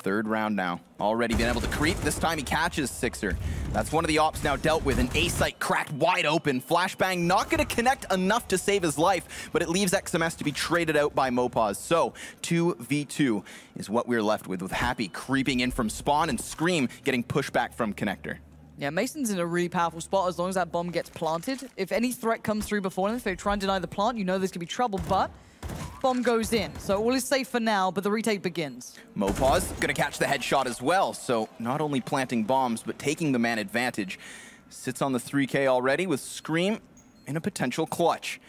Third round now. Already been able to creep. This time he catches Sixer. That's one of the ops now dealt with. An A site cracked wide open. Flashbang not going to connect enough to save his life, but it leaves XMS to be traded out by Mopaz. So 2v2 is what we're left with Happy creeping in from spawn and Scream getting pushback from Connector. Yeah, Mason's in a really powerful spot as long as that bomb gets planted. If any threat comes through before them, if they try and deny the plant, you know there's going to be trouble, but bomb goes in. So all is safe for now, but the retake begins. Mopaz going to catch the headshot as well. So not only planting bombs, but taking the man advantage. Sits on the 3K already with Scream in a potential clutch.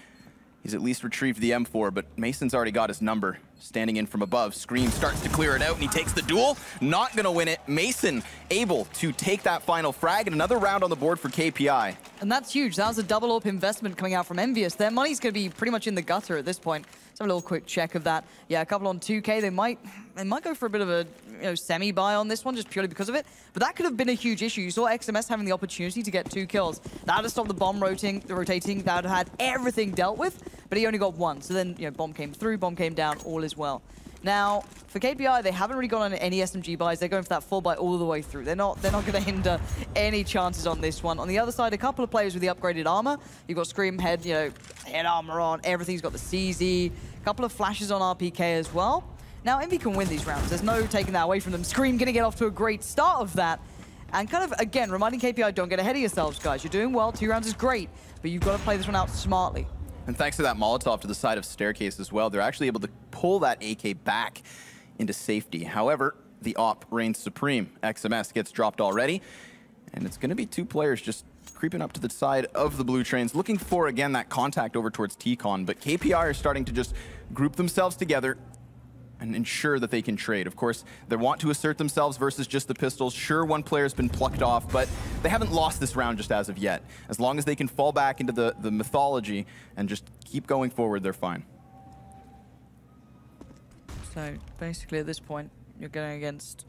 He's at least retrieved the M4, but Mason's already got his number. Standing in from above, Scream starts to clear it out, and he takes the duel. Not gonna win it. Mason able to take that final frag, and another round on the board for KPI. And that's huge. That was a double up investment coming out from EnVyUs. Their money's gonna be pretty much in the gutter at this point. Let's have a little quick check of that. Yeah, a couple on 2K. They might go for a bit of a semi-buy on this one, just purely because of it. But that could have been a huge issue. You saw XMS having the opportunity to get 2 kills. That would have stopped the bomb rotating. That would have had everything dealt with, but he only got 1. So then, bomb came through, bomb came down, all is well. Now, for KPI, they haven't really gone on any SMG buys. They're going for that full buy all the way through. They're not going to hinder any chances on this one. On the other side, a couple of players with the upgraded armor. You've got Scream head, head armor on. Everything's got the CZ. A couple of flashes on RPK as well. Now, Envy can win these rounds. There's no taking that away from them. Scream going to get off to a great start of that. And kind of, again, reminding KPI, don't get ahead of yourselves, guys. You're doing well. 2 rounds is great, but you've got to play this one out smartly. And thanks to that Molotov to the side of Staircase as well, they're actually able to pull that AK back into safety. However, the op reigns supreme. XMS gets dropped already, and it's going to be 2 players just creeping up to the side of the blue trains, looking for, again, that contact over towards T-Con. But KPI are starting to just group themselves together and ensure that they can trade. Of course, they want to assert themselves versus just the pistols. Sure, one player's been plucked off, but they haven't lost this round just as of yet. As long as they can fall back into the mythology and just keep going forward, they're fine. So basically at this point, you're going against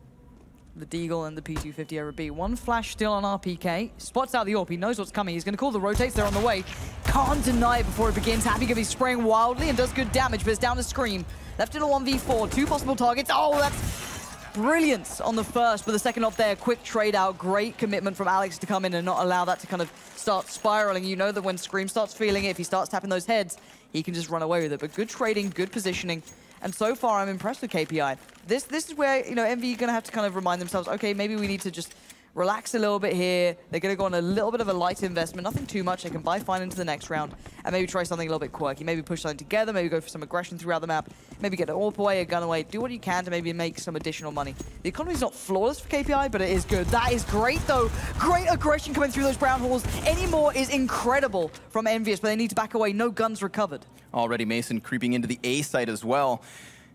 the Deagle and the P250 over B. 1 flash still on RPK. Spots out the AWP. He knows what's coming. He's going to call the rotates. They're on the way. Can't deny it before it begins. Happy going to be spraying wildly and does good damage, but it's down to Scream. Left in a 1v4. 2 possible targets. Oh, that's brilliant on the first, but the second up there, quick trade out. Great commitment from Alex to come in and not allow that to kind of start spiraling. You know that when Scream starts feeling it, if he starts tapping those heads, he can just run away with it. But good trading, good positioning. And so far, I'm impressed with KPI. This is where, Envy are going to have to kind of remind themselves, okay, maybe we need to just relax a little bit here. They're going to go on a little bit of a light investment, nothing too much. They can buy fine into the next round and maybe try something a little bit quirky. Maybe push something together, maybe go for some aggression throughout the map, maybe get an AWP away, a gun away. Do what you can to maybe make some additional money. The economy's not flawless for KPI, but it is good. That is great, though. Great aggression coming through those brown halls. Any more is incredible from EnVyUs, but they need to back away. No guns recovered. Already Mason creeping into the A site as well.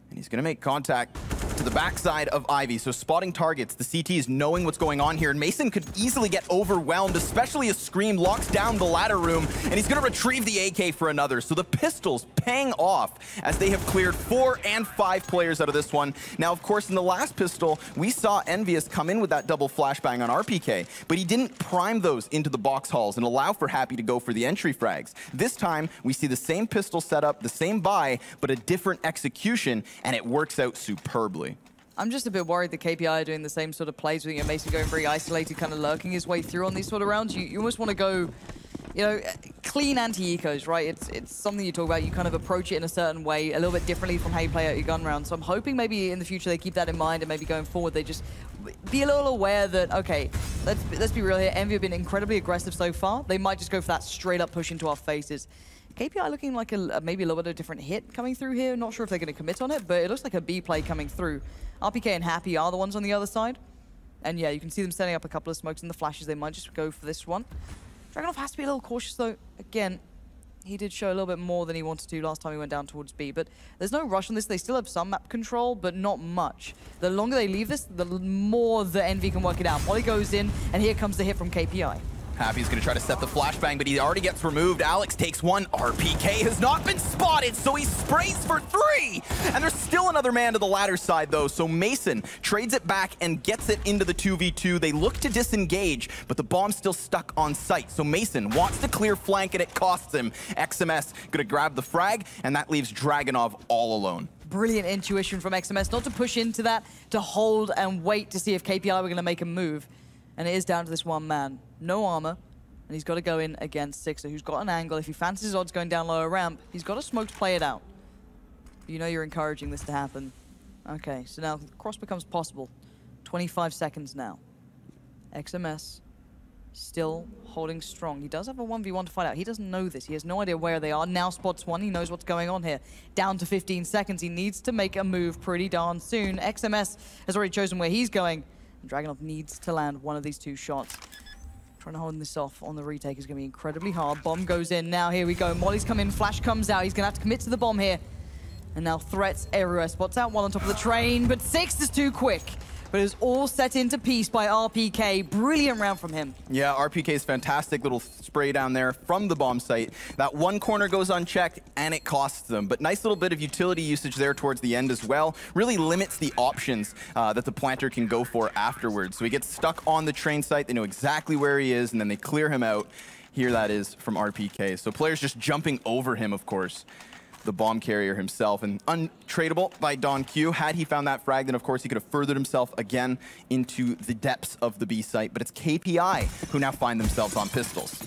And he's going to make contact to the backside of Ivy. So spotting targets, the CT is knowing what's going on here. And Mason could easily get overwhelmed, especially as Scream locks down the ladder room. And he's going to retrieve the AK for another. So the pistols paying off as they have cleared 4 and 5 players out of this one. Now, of course, in the last pistol, we saw EnVyUs come in with that double flashbang on RPK. But he didn't prime those into the box halls and allow for Happy to go for the entry frags. This time, we see the same pistol setup, the same buy, but a different execution. And it works out superbly. I'm just a bit worried that KPI are doing the same sort of plays with Mason going very isolated, kind of lurking his way through on these sort of rounds. You almost want to go, clean anti-ecos, right? It's something you talk about. You kind of approach it in a certain way, a little bit differently from how you play out your gun round. So I'm hoping maybe in the future they keep that in mind and maybe going forward they just be a little aware that, okay, let's be real here. Envy have been incredibly aggressive so far. They might just go for that straight up push into our faces. KPI looking like maybe a little bit of a different hit coming through here. Not sure if they're going to commit on it, but it looks like a B play coming through. RPK and Happy are the ones on the other side. And yeah, you can see them setting up a couple of smokes in the flashes. They might just go for this one. Dragunov has to be a little cautious though. Again, he did show a little bit more than he wanted to last time he went down towards B. But there's no rush on this. They still have some map control, but not much. The longer they leave this, the more the Envy can work it out. Molly goes in, and here comes the hit from KPI. Happy's going to try to set the flashbang, but he already gets removed. Alex takes one. RPK has not been spotted, so he sprays for 3. And there's still another man to the ladder side, though. So Mason trades it back and gets it into the 2v2. They look to disengage, but the bomb's still stuck on site. So Mason wants to clear flank, and it costs him. XMS going to grab the frag, and that leaves Dragunov all alone. brilliant intuition from XMS not to push into that, to hold and wait to see if KPI were going to make a move. And it is down to this one man. No armor. And he's got to go in against Sixer, who's got an angle. If he fancies his odds going down lower ramp, he's got a smoke to play it out. You know you're encouraging this to happen. Okay, so now cross becomes possible. 25 seconds now. XMS still holding strong. He does have a 1v1 to fight out. He doesn't know this. He has no idea where they are. Now spots one. He knows what's going on here. Down to 15 seconds. He needs to make a move pretty darn soon. XMS has already chosen where he's going. And Dragunov needs to land one of these two shots. Trying to hold this off on the retake is going to be incredibly hard. Bomb goes in. Now here we go. Molly's come in. Flash comes out. He's going to have to commit to the bomb here. And now threats everywhere. Spots out one on top of the train, but Six is too quick. But it was all set into piece by RPK. Brilliant round from him. Yeah, RPK's fantastic little spray down there from the bomb site. That one corner goes unchecked, and it costs them. But nice little bit of utility usage there towards the end as well. Really limits the options that the planter can go for afterwards. So he gets stuck on the train site. They know exactly where he is, and then they clear him out. Here that is from RPK. So players just jumping over him, of course. The bomb carrier himself, and untradeable by Don Q. Had he found that frag, then of course he could have furthered himself again into the depths of the B site, but it's KPI who now find themselves on pistols.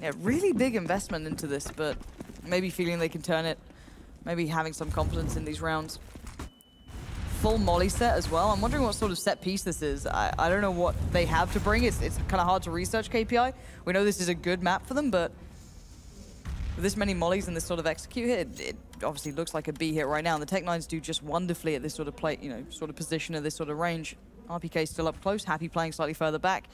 Yeah, really big investment into this, but maybe feeling they can turn it, maybe having some confidence in these rounds. Full molly set as well. I'm wondering what sort of set piece this is. I don't know what they have to bring. It's kind of hard to research KPI. We know this is a good map for them, but with this many mollies and this sort of execute hit, it obviously looks like a B hit right now. And the Tech-9s do just wonderfully at this sort of play, sort of position at this sort of range. RPK still up close, Happy playing slightly further back.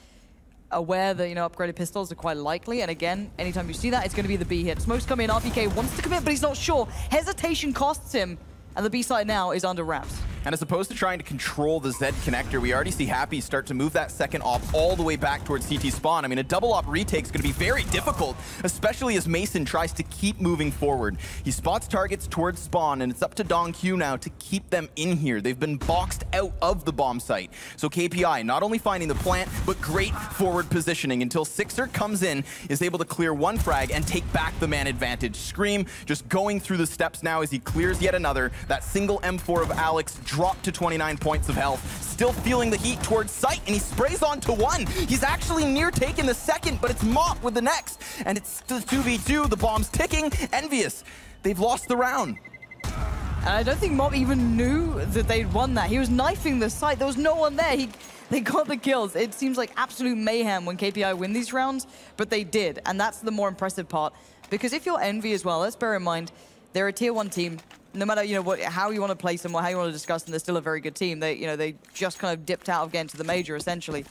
Aware that, upgraded pistols are quite likely. And again, anytime you see that, it's going to be the B hit. Smoke's come in, RPK wants to commit, but he's not sure. Hesitation costs him. And the B side now is under wraps. And as opposed to trying to control the Z connector, we already see Happy start to move that second op all the way back towards CT spawn. I mean, a double op retake is going to be very difficult, especially as Mason tries to keep moving forward. He spots targets towards spawn, and it's up to Don Q now to keep them in here. They've been boxed out of the bomb site. So KPI not only finding the plant, but great forward positioning until Sixer comes in, is able to clear one frag and take back the man advantage. Scream just going through the steps now as he clears yet another. That single M4 of Alex dropped to 29 points of health. Still feeling the heat towards sight, and he sprays onto one. He's actually near taking the second, but it's Mop with the next. And it's the 2v2, the bomb's ticking. EnVyUs, they've lost the round. And I don't think Mop even knew that they'd won that. He was knifing the site. There was no one there. They got the kills. It seems like absolute mayhem when KPI win these rounds, but they did. And that's the more impressive part. Because if you're Envy as well, let's bear in mind, they're a tier 1 team. No matter how you want to place them or how you want to discuss them, they're still a very good team. They just kind of dipped out of getting to the major essentially.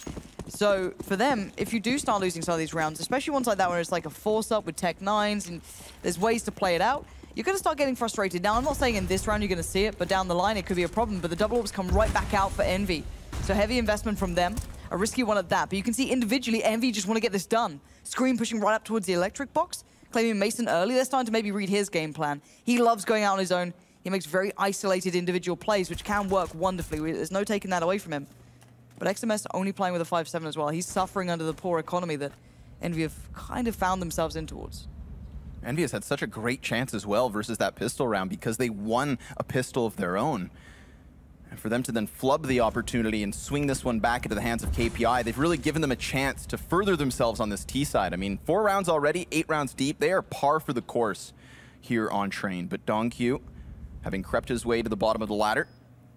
So for them, if you do start losing some of these rounds, especially ones like that where it's like a force up with Tech-9s and there's ways to play it out, you're going to start getting frustrated. Now I'm not saying in this round you're going to see it, but down the line it could be a problem. But the double ops come right back out for Envy. So heavy investment from them, a risky one at that. But you can see individually Envy just want to get this done. Scream pushing right up towards the electric box, claiming Mason early. They're starting to maybe read his game plan. He loves going out on his own. He makes very isolated individual plays, which can work wonderfully. There's no taking that away from him. But XMS only playing with a 5-7 as well. He's suffering under the poor economy that Envy have kind of found themselves in towards. Envy has had such a great chance as well versus that pistol round because they won a pistol of their own. And for them to then flub the opportunity and swing this one back into the hands of KPI, they've really given them a chance to further themselves on this T side. I mean, 4 rounds already, 8 rounds deep. They are par for the course here on Train. But Don Q, having crept his way to the bottom of the ladder,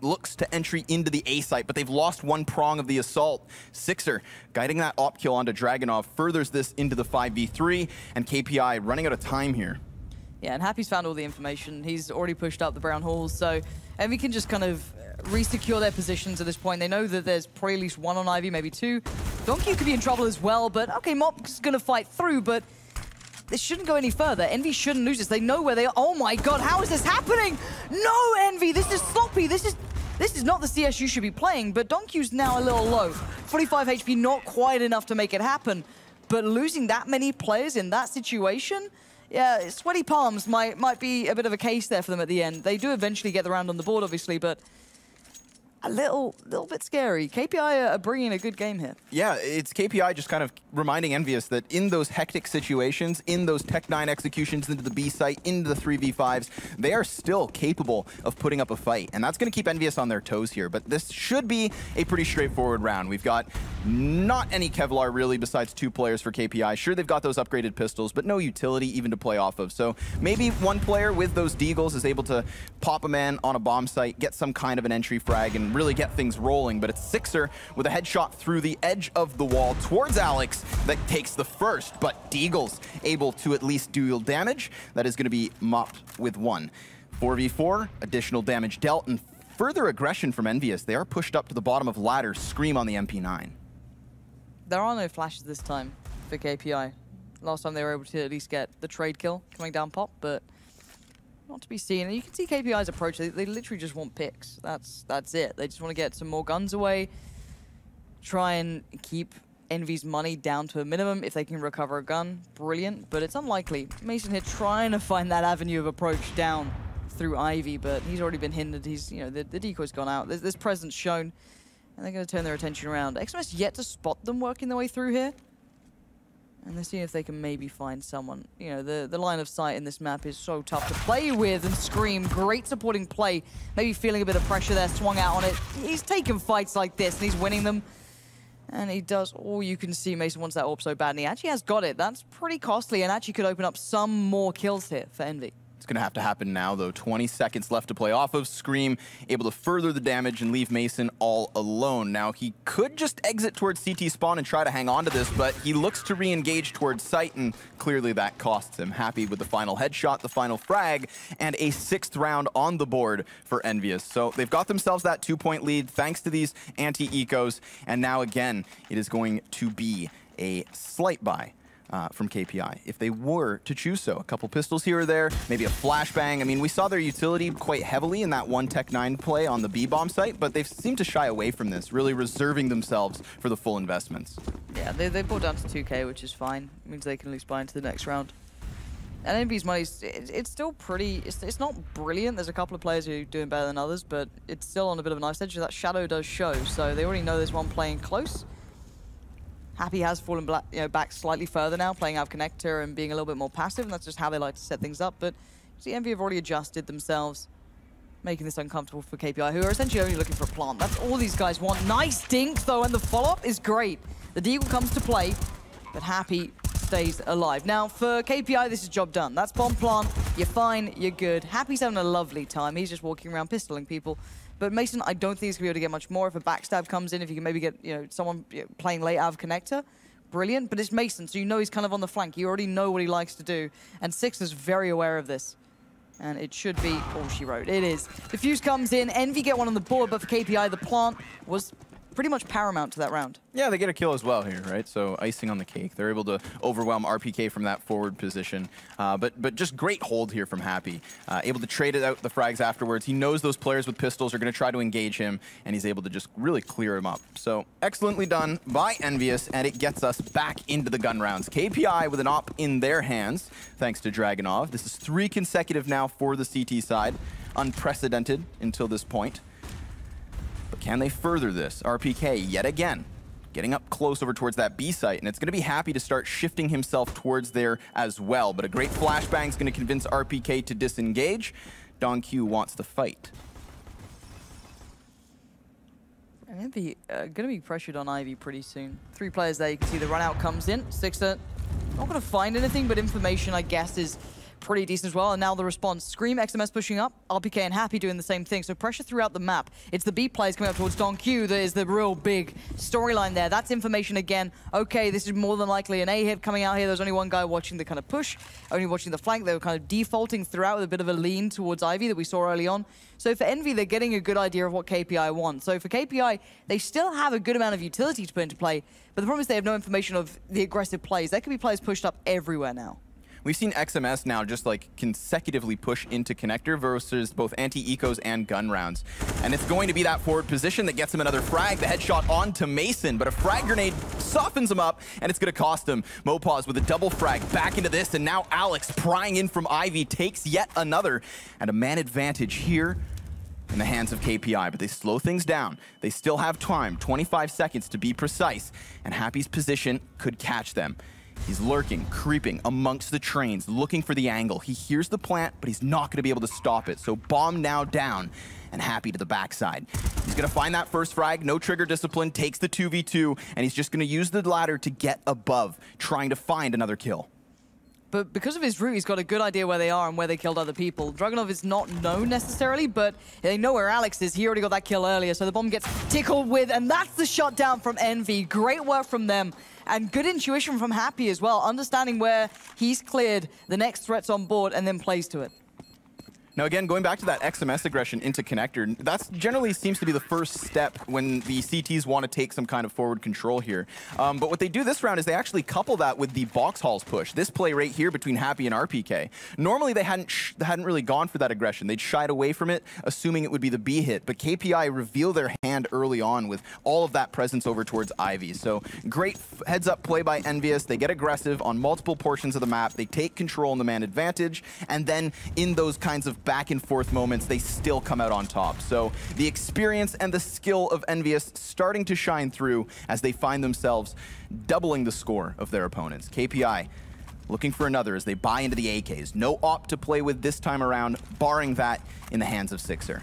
looks to entry into the A site, but they've lost one prong of the assault. Sixer guiding that op kill onto Dragunov furthers this into the 5v3, and KPI running out of time here. Yeah, and Happy's found all the information. He's already pushed up the brown halls, so Envy can just kind of re-secure their positions at this point. They know that there's probably at least one on Ivy, maybe 2. Donkey could be in trouble as well, but okay, Mop's gonna fight through, but this shouldn't go any further. Envy shouldn't lose this. They know where they are. Oh my god, how is this happening? No, Envy, this is sloppy. This is not the CS you should be playing, but Donkey's now a little low. 45 HP, not quite enough to make it happen. But losing that many players in that situation, yeah, sweaty palms might be a bit of a case there for them at the end. They do eventually get the round on the board, obviously, but a little bit scary. KPI are bringing a good game here. Yeah, it's KPI just kind of reminding EnVyUs that in those hectic situations, in those Tech 9 executions into the B site, into the 3v5s, they are still capable of putting up a fight. And that's going to keep EnVyUs on their toes here. But this should be a pretty straightforward round. We've got not any Kevlar really besides 2 players for KPI. Sure, they've got those upgraded pistols, but no utility even to play off of. So maybe one player with those deagles is able to pop a man on a bomb site, get some kind of an entry frag, and really get things rolling. But it's Sixer with a headshot through the edge of the wall towards Alex that takes the first. But deagles able to at least deal damage. That is going to be mopped with 1. 4v4, additional damage dealt, and further aggression from EnVyUs. They are pushed up to the bottom of ladder. Scream on the MP9. There are no flashes this time for KPI. Last time they were able to at least get the trade kill coming down pop, but not to be seen. And you can see KPI's approach. They literally just want picks. That's it. They just want to get some more guns away, try and keep EnVy's money down to a minimum. If they can recover a gun, brilliant. But it's unlikely. Mason here trying to find that avenue of approach down through Ivy, but he's already been hindered. He's, you know, the decoy's gone out. There's presence shown, and they're going to turn their attention around. XMS yet to spot them working their way through here. And they're seeing if they can maybe find someone. You know, the line of sight in this map is so tough to play with, and Scream, great supporting play. Maybe feeling a bit of pressure there, swung out on it. He's taken fights like this, and he's winning them. And he does all you can see. Mason wants that AWP so bad, and he actually has got it. That's pretty costly, and actually could open up some more kills here for Envy. It's going to have to happen now, though. 20 seconds left to play off of. Scream able to further the damage and leave Mason all alone. Now, he could just exit towards CT spawn and try to hang on to this, but he looks to re-engage towards site, and clearly that costs him. Happy with the final headshot, the final frag, and a 6th round on the board for EnVyUs. So they've got themselves that 2-point lead thanks to these anti-ecos, and now again, it is going to be a slight buy from KPI, if they were to choose so. A couple pistols here or there, maybe a flashbang. I mean, we saw their utility quite heavily in that one Tech 9 play on the B-bomb site, but they've seemed to shy away from this, really reserving themselves for the full investments. Yeah, they brought down to 2K, which is fine. It means they can at least buy into the next round. And Envy's money, it's still pretty, it's not brilliant. There's a couple of players who are doing better than others, but it's still on a bit of a knife edge. That shadow does show, so they already know there's one playing close. Happy has fallen back slightly further now, playing out of connector and being a little bit more passive, and that's just how they like to set things up. But see, Envy have already adjusted themselves, making this uncomfortable for KPI, who are essentially only looking for a plant. That's all these guys want. Nice dink, though, and the follow-up is great. The deagle comes to play, but Happy stays alive. Now, for KPI, this is job done. That's bomb plant. You're fine. You're good. Happy's having a lovely time. He's just walking around pistoling people. But Mason, I don't think he's going to be able to get much more. If a backstab comes in, if you can maybe get someone playing late out of connector, brilliant. But it's Mason, so you know he's kind of on the flank. You already know what he likes to do. And Six is very aware of this. And it should be all she wrote. It is. The fuse comes in. Envy get one on the board, but for KPI, the plant was pretty much paramount to that round. Yeah, they get a kill as well here, right? So icing on the cake. They're able to overwhelm RPK from that forward position. But just great hold here from Happy. Able to trade it out the frags afterwards. He knows those players with pistols are going to try to engage him, and he's able to just really clear him up. So excellently done by EnVyUs, and it gets us back into the gun rounds. KPI with an op in their hands, thanks to Dragunov. This is 3 consecutive now for the CT side. Unprecedented until this point. But can they further this? RPK, yet again, getting up close over towards that B site, and it's going to be Happy to start shifting himself towards there as well. But a great flashbang is going to convince RPK to disengage. Don Q wants to fight. And Envy going to be pressured on Ivy pretty soon. 3 players there, you can see the run out comes in. Sixer, not going to find anything, but information, I guess, is pretty decent as well. And now the response. Scream, XMS pushing up, RPK and Happy doing the same thing. So pressure throughout the map. It's the B players coming up towards Don Q that is the real big storyline there. That's information again. Okay, this is more than likely an A hit coming out here. There's only one guy watching the kind of push, only watching the flank. They were kind of defaulting throughout with a bit of a lean towards Ivy that we saw early on. So for Envy, they're getting a good idea of what KPI wants. So for KPI, they still have a good amount of utility to put into play, but the problem is they have no information of the aggressive plays. There could be players pushed up everywhere now. We've seen XMS now just like consecutively push into connector versus both anti-ecos and gun rounds. And it's going to be that forward position that gets him another frag, the headshot onto Mason, but a frag grenade softens him up, and it's going to cost him. Mopaz with a double frag back into this, and now Alex prying in from Ivy takes yet another, and a man advantage here in the hands of KPI, but they slow things down. They still have time, 25 seconds to be precise, and Happy's position could catch them. He's lurking, creeping amongst the trains, looking for the angle. He hears the plant, but he's not going to be able to stop it. So bomb now down, and Happy to the backside. He's going to find that first frag, no trigger discipline, takes the 2v2, and he's just going to use the ladder to get above, trying to find another kill. But because of his route, he's got a good idea where they are and where they killed other people. Dragunov is not known necessarily, but they know where Alex is. He already got that kill earlier, so the bomb gets tickled with, and that's the shutdown from EnVy. Great work from them, and good intuition from Happy as well, understanding where he's cleared the next threats on board and then plays to it. Now again, going back to that XMS aggression into connector, that generally seems to be the first step when the CTs want to take some kind of forward control here. But what they do this round is they actually couple that with the box halls push. This play right here between Happy and RPK. Normally they hadn't really gone for that aggression. They'd shied away from it, assuming it would be the B hit. But KPI reveal their hand early on with all of that presence over towards Ivy. So great heads up play by EnVyUs. They get aggressive on multiple portions of the map. They take control in the man advantage. And then in those kinds of back and forth moments, they still come out on top. So the experience and the skill of EnVyUs starting to shine through as they find themselves doubling the score of their opponents. KPI looking for another as they buy into the AKs. No op to play with this time around, barring that in the hands of Sixer.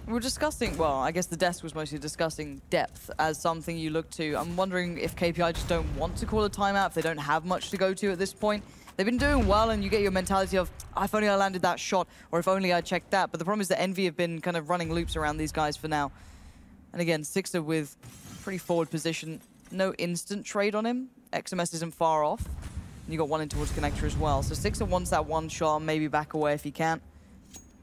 We're discussing, well, I guess the desk was mostly discussing depth as something you look to. I'm wondering if KPI just don't want to call a timeout, if they don't have much to go to at this point. They've been doing well, and you get your mentality of, if only I landed that shot, or if only I checked that. But the problem is that EnVy have been kind of running loops around these guys for now. And again, Sixer with pretty forward position. No instant trade on him. XMS isn't far off. And you got one in towards connector as well. So Sixer wants that one shot, maybe back away if he can.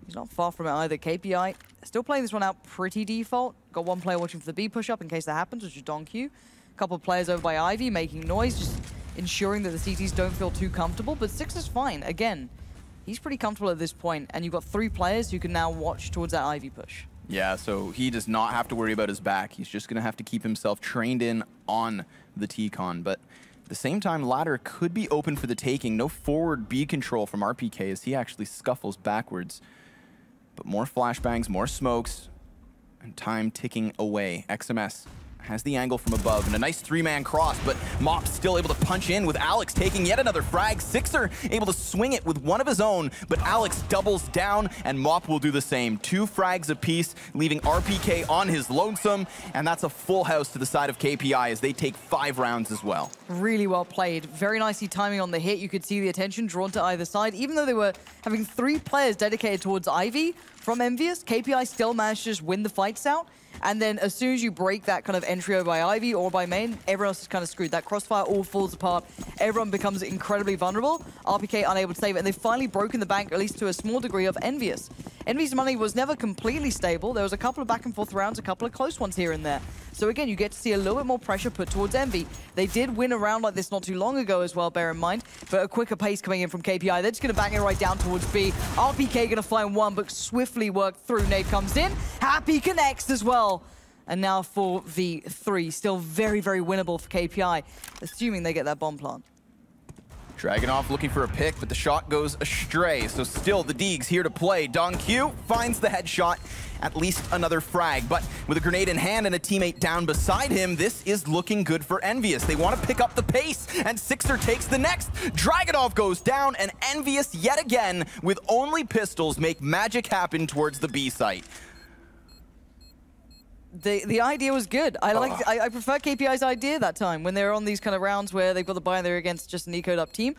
He's not far from it either. KPI still playing this one out pretty default. Got one player watching for the B push-up in case that happens, which is DonQ. A couple of players over by Ivy making noise, just ensuring that the CTs don't feel too comfortable. But Sixer's fine. Again, he's pretty comfortable at this point, and you've got 3 players who can now watch towards that Ivy push. Yeah, so he does not have to worry about his back. He's just going to have to keep himself trained in on the T-Con. But at the same time, ladder could be open for the taking. No forward B control from RPK as he actually scuffles backwards. But more flashbangs, more smokes, and time ticking away. XMS has the angle from above, and a nice 3-man cross, but Mop's still able to punch in with Alex taking yet another frag. Sixer able to swing it with one of his own, but Alex doubles down, and Mop will do the same. 2 frags apiece, leaving RPK on his lonesome, and that's a full house to the side of KPI as they take 5 rounds as well. Really well played. Very nicely timing on the hit. You could see the attention drawn to either side. Even though they were having 3 players dedicated towards Ivy from EnVyUs, KPI still managed to just win the fights out. And then as soon as you break that kind of entry over by Ivy or by main, everyone else is kind of screwed. That crossfire all falls apart. Everyone becomes incredibly vulnerable. RPK unable to save it, and they've finally broken the bank, at least to a small degree, of EnVyUs. EnVy's money was never completely stable. There was a couple of back and forth rounds, a couple of close ones here and there. So again, you get to see a little bit more pressure put towards EnVy. They did win a round like this not too long ago as well, bear in mind, but a quicker pace coming in from KPI. They're just going to bang it right down towards B. RPK going to find one, but swiftly work through. Nade comes in. Happy connects as well. And now 4v3, still very, very winnable for KPI, assuming they get that bomb plant. Dragunov looking for a pick, but the shot goes astray. So still the Deegs here to play. DonQ finds the headshot, at least another frag. But with a grenade in hand and a teammate down beside him, this is looking good for EnVyUs. They want to pick up the pace, and Sixer takes the next. Dragunov goes down, and EnVyUs yet again, with only pistols, make magic happen towards the B site. The idea was good. I prefer KPI's idea that time when they were on these kind of rounds where they've got the buy and they're against just an ecoed up team.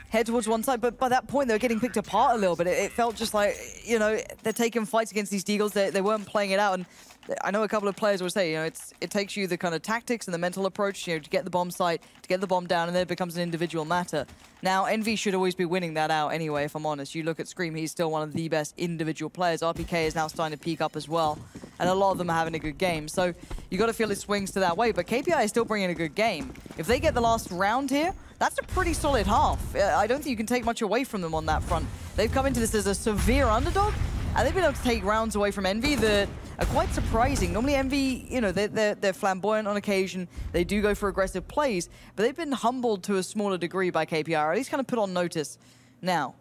Head towards one side, but by that point they were getting picked apart a little bit. It felt just like, you know, they're taking fights against these Deagles. They weren't playing it out, and I know a couple of players will say, you know, it takes you the kind of tactics and the mental approach, you know, to get the bomb site, to get the bomb down, and then it becomes an individual matter. Now, EnVy should always be winning that out anyway, if I'm honest. You look at Scream, he's still one of the best individual players. RPK is now starting to peak up as well, and a lot of them are having a good game. So you got to feel it swings to that way, but KPI is still bringing a good game. If they get the last round here, that's a pretty solid half. I don't think you can take much away from them on that front. They've come into this as a severe underdog, and they've been able to take rounds away from EnVy that are quite surprising. Normally EnVy, you know, they're flamboyant on occasion. They do go for aggressive plays, but they've been humbled to a smaller degree by KPI, or at least kind of put on notice. Now,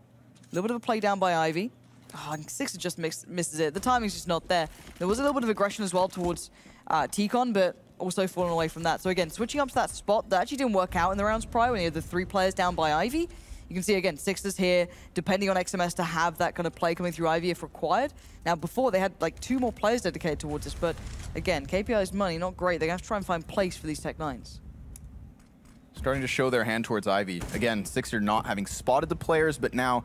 a little bit of a play down by Ivy. Oh, and Sixer just misses it. The timing's just not there. There was a little bit of aggression as well towards T-Con, but also falling away from that. So again, switching up to that spot, that actually didn't work out in the rounds prior when you had the 3 players down by Ivy. You can see, again, Sixers here, depending on XMS to have that kind of play coming through Ivy if required. Now, before, they had like 2 more players dedicated towards this, but again, KPI's money, not great. They're going to have to try and find place for these Tech-9s. Starting to show their hand towards Ivy. Again, Sixer not having spotted the players, but now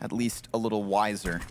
at least a little wiser.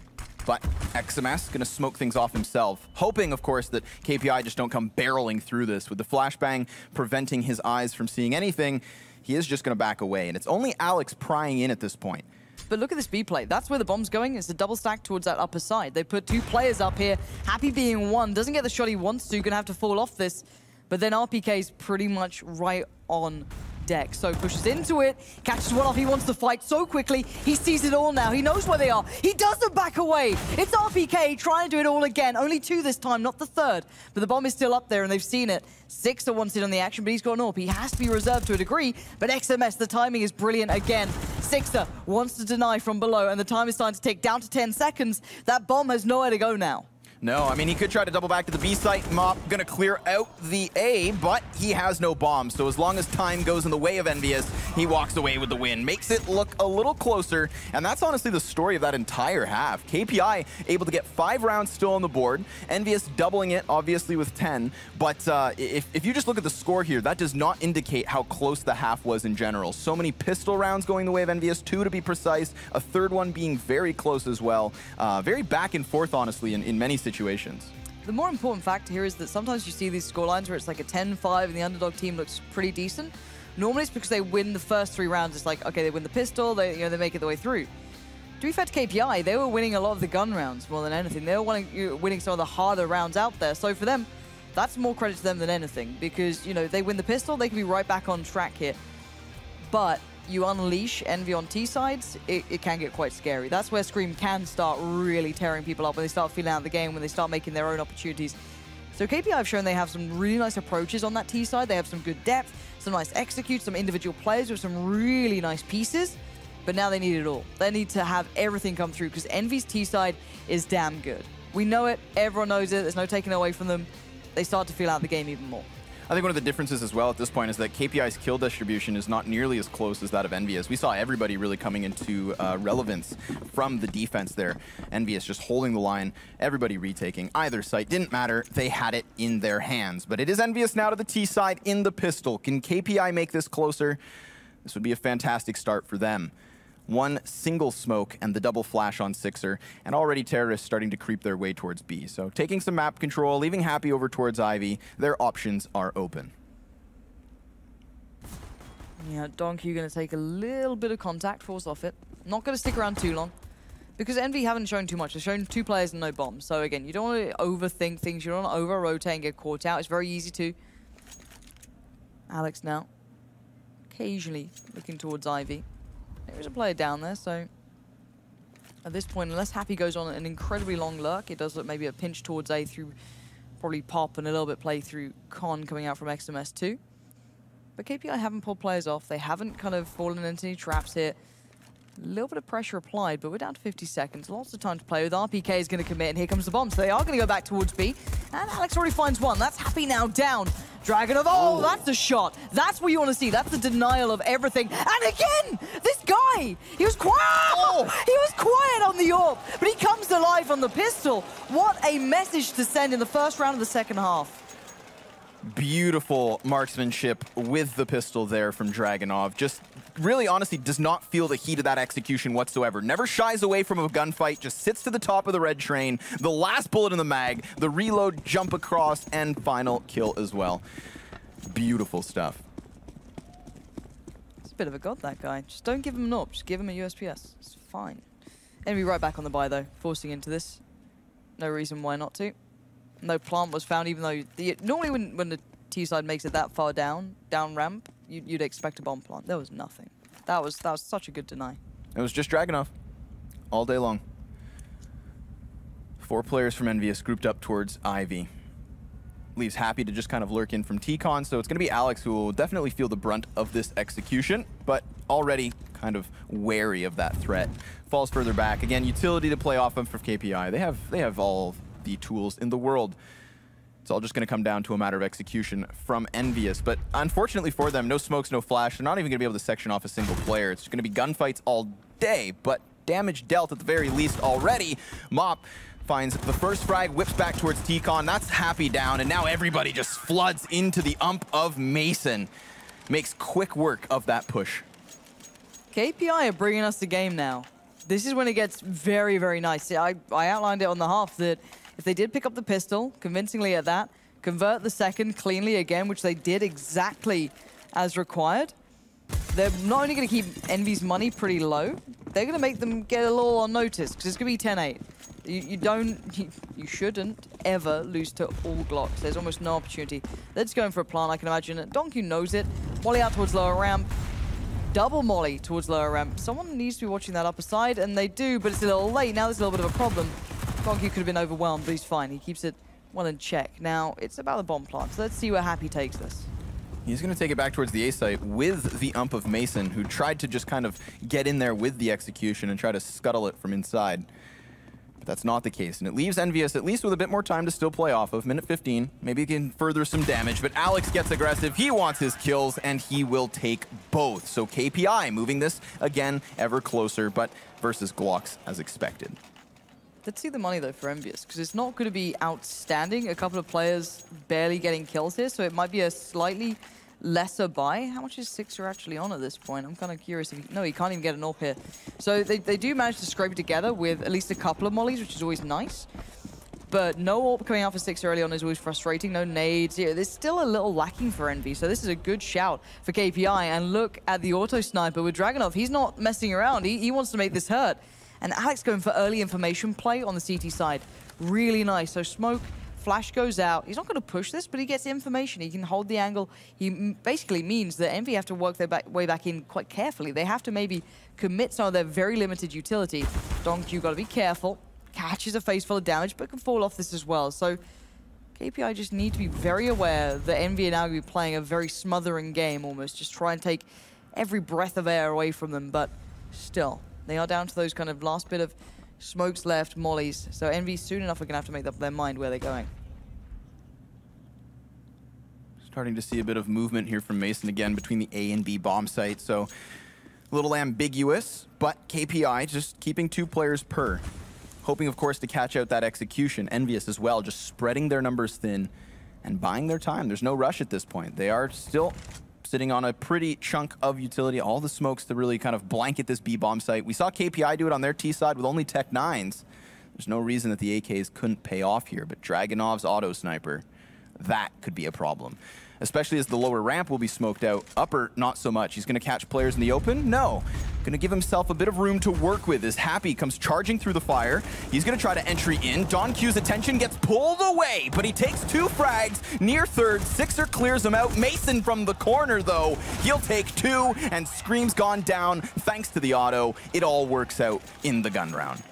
But XMS going to smoke things off himself, hoping, of course, that KPI just don't come barreling through this. With the flashbang preventing his eyes from seeing anything, he is just going to back away. And it's only Alex prying in at this point. But look at this B play. That's where the bomb's going. It's a double stack towards that upper side. They put 2 players up here. Happy being 1. Doesn't get the shot he wants to. Going to have to fall off this. But then RPK's pretty much right on deck. So pushes into it, catches one off. He wants to fight so quickly. He sees it all now. He knows where they are. He doesn't back away. It's RPK trying to do it all again. Only 2 this time, not the 3rd. But the bomb is still up there and they've seen it. Sixer wants it on the action, but he's got an AWP. He has to be reserved to a degree. But XMS, the timing is brilliant again. Sixer wants to deny from below and the time is starting to tick down to 10 seconds. That bomb has nowhere to go now. No, I mean, he could try to double back to the B site. Mop gonna clear out the A, but he has no bomb. So as long as time goes in the way of EnVyUs, he walks away with the win. Makes it look a little closer, and that's honestly the story of that entire half. KPI able to get 5 rounds still on the board. EnVyUs doubling it, obviously, with 10. But if you just look at the score here, that does not indicate how close the half was in general. So many pistol rounds going the way of EnVyUs, 2 to be precise, a 3rd one being very close as well. Very back and forth, honestly, in many situations. The more important factor here is that sometimes you see these scorelines where it's like a 10-5 and the underdog team looks pretty decent. Normally it's because they win the first 3 rounds. It's like, okay, they win the pistol, they make it the way through. To be fair to KPI, they were winning a lot of the gun rounds more than anything. They were winning some of the harder rounds out there. So for them, that's more credit to them than anything because, they win the pistol, they can be right back on track here. But you unleash Envy on T-sides, it can get quite scary. That's where Scream can start really tearing people up when they start feeling out of the game, when they start making their own opportunities. So KPI have shown they have some really nice approaches on that T-side. They have some good depth, some nice execute, some individual players with some really nice pieces. But now they need it all. They need to have everything come through because Envy's T-side is damn good. We know it, everyone knows it, there's no taking it away from them. They start to feel out the game even more. I think one of the differences as well at this point is that KPI's kill distribution is not nearly as close as that of EnVyUs. We saw everybody really coming into relevance from the defense there. EnVyUs just holding the line, everybody retaking. Either site, didn't matter, they had it in their hands. But it is EnVyUs now to the T side in the pistol. Can KPI make this closer? This would be a fantastic start for them. 1 single smoke and the double flash on Sixer, and already terrorists starting to creep their way towards B. So taking some map control, leaving Happy over towards Ivy, their options are open. Yeah, Donkey going to take a little bit of contact, force off it. Not going to stick around too long. Because Envy haven't shown too much. They've shown 2 players and no bombs. So again, you don't want to overthink things. You don't want to over-rotate and get caught out. It's very easy to. Alex now. Occasionally looking towards Ivy. There is a player down there, so at this point, unless Happy goes on an incredibly long lurk, it does look maybe a pinch towards A through probably Pop and a little bit play through Con coming out from XMS too. But KPI haven't pulled players off. They haven't kind of fallen into any traps here. A little bit of pressure applied, but we're down to 50 seconds. Lots of time to play with. RPK is going to commit, and here comes the bomb. So they are going to go back towards B. And Alex already finds 1. That's Happy now down. Dragonov, oh, that's the shot. That's what you want to see. That's the denial of everything. And again, this guy, he was quiet. Oh. He was quiet on the AWP, but he comes alive on the pistol. What a message to send in the first round of the second half. Beautiful marksmanship with the pistol there from Dragonov. Just really honestly does not feel the heat of that execution whatsoever. Never shies away from a gunfight, just sits to the top of the red train. The last bullet in the mag, the reload, jump across, and final kill as well. Beautiful stuff. It's a bit of a god, that guy. Just don't give him an AWP, just give him a USPS. It's fine. Envy right back on the buy though, forcing into this. No reason why not to. No plant was found, even though normally when the T T-side makes it that far down ramp, you'd expect a bomb plant. There was nothing. That was such a good deny. It was just Dragonov all day long. 4 players from EnVyUs grouped up towards Ivy. Leaves Happy to just kind of lurk in from T-Con, so it's going to be Alex who will definitely feel the brunt of this execution, but already kind of wary of that threat. Falls further back. Again, utility to play off of for KPI. They have all the tools in the world. It's all just going to come down to a matter of execution from EnVyUs. But unfortunately for them, no smokes, no flash. They're not even going to be able to section off a single player. It's going to be gunfights all day, but damage dealt at the very least already. Mop finds the first frag, whips back towards T-Con. That's Happy down, and now everybody just floods into the ump of Mason. Makes quick work of that push. KPI are bringing us the game now. This is when it gets very, very nice. I outlined it on the half that if they did pick up the pistol, convincingly at that, convert the second cleanly again, which they did exactly as required, they're not only going to keep EnVy's money pretty low, they're going to make them get a little on notice, because it's going to be 10-8. You shouldn't ever lose to all Glocks. There's almost no opportunity. They're just going for a plant, I can imagine. Donkey knows it. Molly out towards lower ramp. Double molly towards lower ramp. Someone needs to be watching that upper side, and they do, but it's a little late. Now there's a little bit of a problem. Donkey could have been overwhelmed, but he's fine. He keeps it well in check. Now, it's about the bomb plant, so let's see where Happy takes this. He's going to take it back towards the A site with the ump of Mason, who tried to just kind of get in there with the execution and try to scuttle it from inside. But that's not the case, and it leaves EnVyUs at least with a bit more time to still play off of. Minute 15, maybe he can further some damage, but Alex gets aggressive. He wants his kills, and he will take both. So KPI moving this again ever closer, but versus Glocks as expected. Let's see the money, though, for EnVyUs, because it's not going to be outstanding. A couple of players barely getting kills here, so it might be a slightly lesser buy. How much is Sixer actually on at this point? I'm kind of curious. No, he can't even get an AWP here. So they do manage to scrape it together with at least a couple of mollies, which is always nice. But no AWP coming out for Sixer early on is always frustrating. No nades. Yeah, there's still a little lacking for Envy, so this is a good shout for KPI. And look at the auto sniper with Dragunov. He's not messing around. He wants to make this hurt. And Alex going for early information play on the CT side. Really nice. So smoke, flash goes out. He's not going to push this, but he gets information. He can hold the angle. He basically means that Envy have to work their way back in quite carefully. They have to maybe commit some of their very limited utility. Donk, you've got to be careful. Catches a face full of damage, but can fall off this as well. So KPI just need to be very aware that Envy are now going to be playing a very smothering game almost. Just try and take every breath of air away from them, but still. They are down to those kind of last bit of smokes left, mollies. So Envy soon enough are going to have to make up their mind where they're going. Starting to see a bit of movement here from Mason again between the A and B bomb site. So a little ambiguous, but KPI just keeping 2 players per. Hoping, of course, to catch out that execution. EnVyUs as well, just spreading their numbers thin and buying their time. There's no rush at this point. They are still sitting on a pretty chunk of utility, all the smokes to really kind of blanket this B bomb site. We saw KPI do it on their T side with only Tech 9s. There's no reason that the AKs couldn't pay off here, but Dragunov's auto sniper, that could be a problem. Especially as the lower ramp will be smoked out. Upper, not so much. He's going to catch players in the open? No. Going to give himself a bit of room to work with as Happy comes charging through the fire. He's going to try to entry in. Don Q's attention gets pulled away, but he takes 2 frags near third. Sixer clears him out. Mason from the corner, though. He'll take 2, and Scream's gone down thanks to the auto. It all works out in the gun round.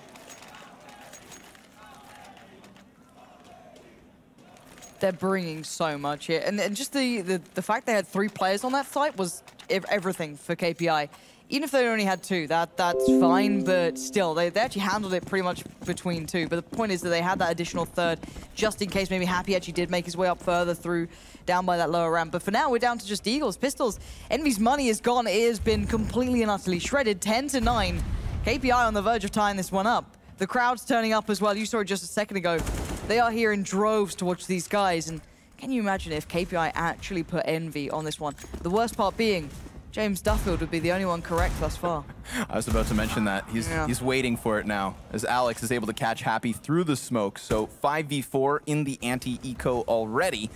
They're bringing so much here. And just the fact they had 3 players on that site was everything for KPI. Even if they only had 2, that's fine, but still, they actually handled it pretty much between 2. But the point is that they had that additional third, just in case maybe Happy actually did make his way up further through, down by that lower ramp. But for now, we're down to just Eagles, pistols. Envy's money is gone. It has been completely and utterly shredded, 10-9. KPI on the verge of tying this one up. The crowd's turning up as well. You saw it just a second ago. They are here in droves to watch these guys, and can you imagine if KPI actually put Envy on this one? The worst part being, James Duffield would be the only one correct thus far. I was about to mention that. He's waiting for it now, as Alex is able to catch Happy through the smoke. So 5v4 in the anti-eco already.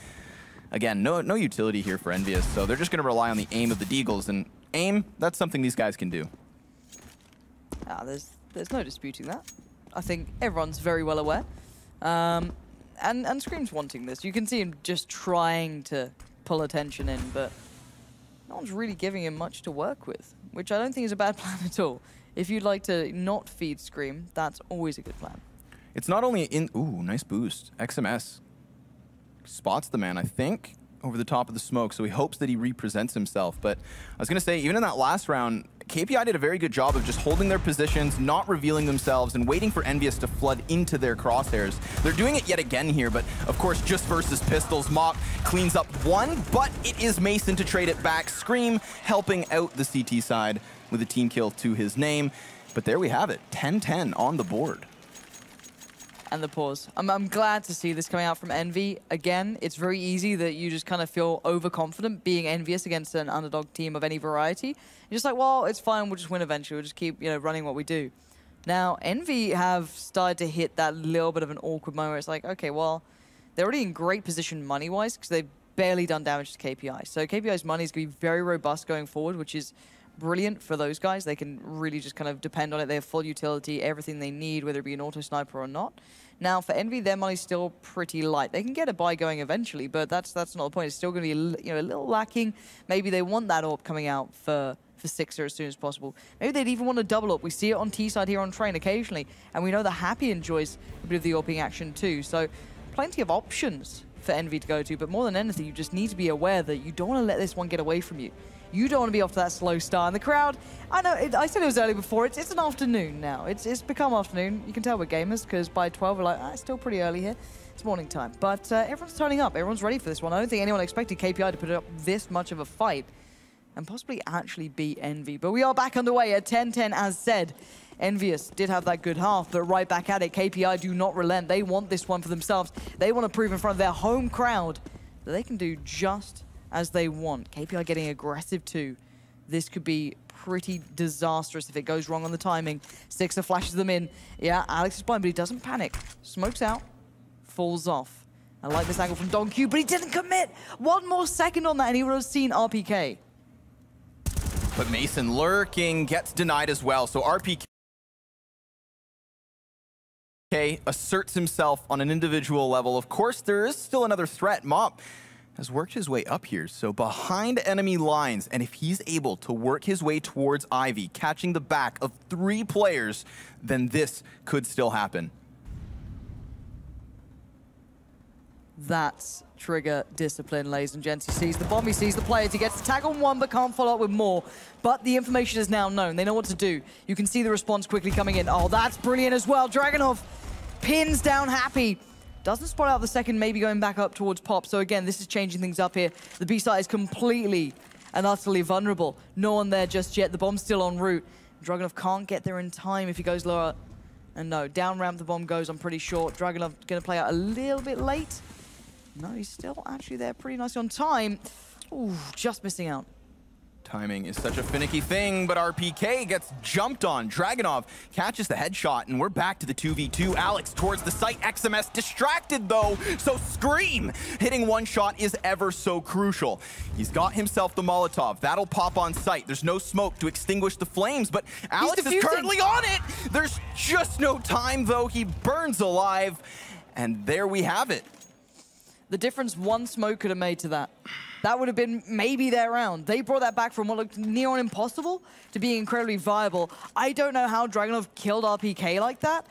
Again, no utility here for EnVyUs, so they're just going to rely on the aim of the Deagles, and aim, that's something these guys can do. There's no disputing that. I think everyone's very well aware. And Scream's wanting this. You can see him just trying to pull attention in, but no one's really giving him much to work with, which I don't think is a bad plan at all. If you'd like to not feed Scream, that's always a good plan. It's not only in... Ooh, nice boost. XMS spots the man, I think. over the top of the smoke, so he hopes that he represents himself. But I was going to say, even in that last round, KPI did a very good job of just holding their positions, not revealing themselves, and waiting for EnVyUs to flood into their crosshairs. They're doing it yet again here, but of course, just versus pistols. Mop cleans up one, but it is Mason to trade it back. Scream helping out the CT side with a team kill to his name. But there we have it, 10-10 on the board. And the pause. I'm glad to see this coming out from Envy. Again, it's very easy that you just kind of feel overconfident being envious against an underdog team of any variety. You're just like, well, it's fine, we'll just win eventually. We'll just keep, running what we do. Now, Envy have started to hit that little bit of an awkward moment where it's like, okay, well, they're already in great position money-wise because they've barely done damage to KPI. So KPI's money is going to be very robust going forward, which is brilliant for those guys. They can really just kind of depend on it. They have full utility, everything they need, whether it be an auto sniper or not. Now for Envy, their money's still pretty light. They can get a buy going eventually, but that's not the point. It's still going to be a little lacking. Maybe they want that AWP coming out for Sixer as soon as possible. Maybe they'd even want to double up. We see it on T side here on Train occasionally, and we know that Happy enjoys a bit of the AWPing action too. So plenty of options for Envy to go to, but more than anything, you just need to be aware that you don't want to let this one get away from you. You don't want to be off to that slow start. And the crowd, I know, I said it was early before. It's an afternoon now. It's become afternoon. You can tell we're gamers because by 12 we're like, it's still pretty early here. It's morning time. But everyone's turning up. Everyone's ready for this one. I don't think anyone expected KPI to put up this much of a fight and possibly actually beat Envy. But we are back underway at 10-10 as said. EnVyUs did have that good half, but right back at it. KPI do not relent. They want this one for themselves. They want to prove in front of their home crowd that they can do just as they want. KPI getting aggressive too. This could be pretty disastrous if it goes wrong on the timing. Sixer flashes them in. Yeah, Alex is blind, but he doesn't panic. Smokes out, falls off. I like this angle from DonQ, but he didn't commit. One more second on that and he would have seen RPK. But Mason lurking, gets denied as well. So RPK asserts himself on an individual level. Of course, there is still another threat. Mop has worked his way up here, so behind enemy lines, and if he's able to work his way towards Ivy, catching the back of 3 players, then this could still happen. That's trigger discipline, ladies and gents. He sees the bomb, he sees the players, he gets the tag on one, but can't follow up with more. But the information is now known. They know what to do. You can see the response quickly coming in. Oh, that's brilliant as well. Dragunov pins down Happy. Doesn't spot out the second, maybe going back up towards Pop. So again, this is changing things up here. The B side is completely and utterly vulnerable. No one there just yet. The bomb's still en route. Dragunov can't get there in time if he goes lower. And no, down ramp the bomb goes, I'm pretty sure. Dragunov going to play out a little bit late. No, he's still actually there pretty nicely on time. Ooh, just missing out. Timing is such a finicky thing, but RPK gets jumped on. Dragunov catches the headshot, and we're back to the 2v2. Alex towards the site. XMS distracted, though, so Scream hitting one shot is ever so crucial. He's got himself the Molotov. That'll pop on site. There's no smoke to extinguish the flames, but Alex is currently on it. There's just no time, though. He burns alive, and there we have it. The difference one smoke could have made to that. That would have been maybe their round. They brought that back from what looked near on impossible to being incredibly viable. I don't know how Dragunov killed RPK like that.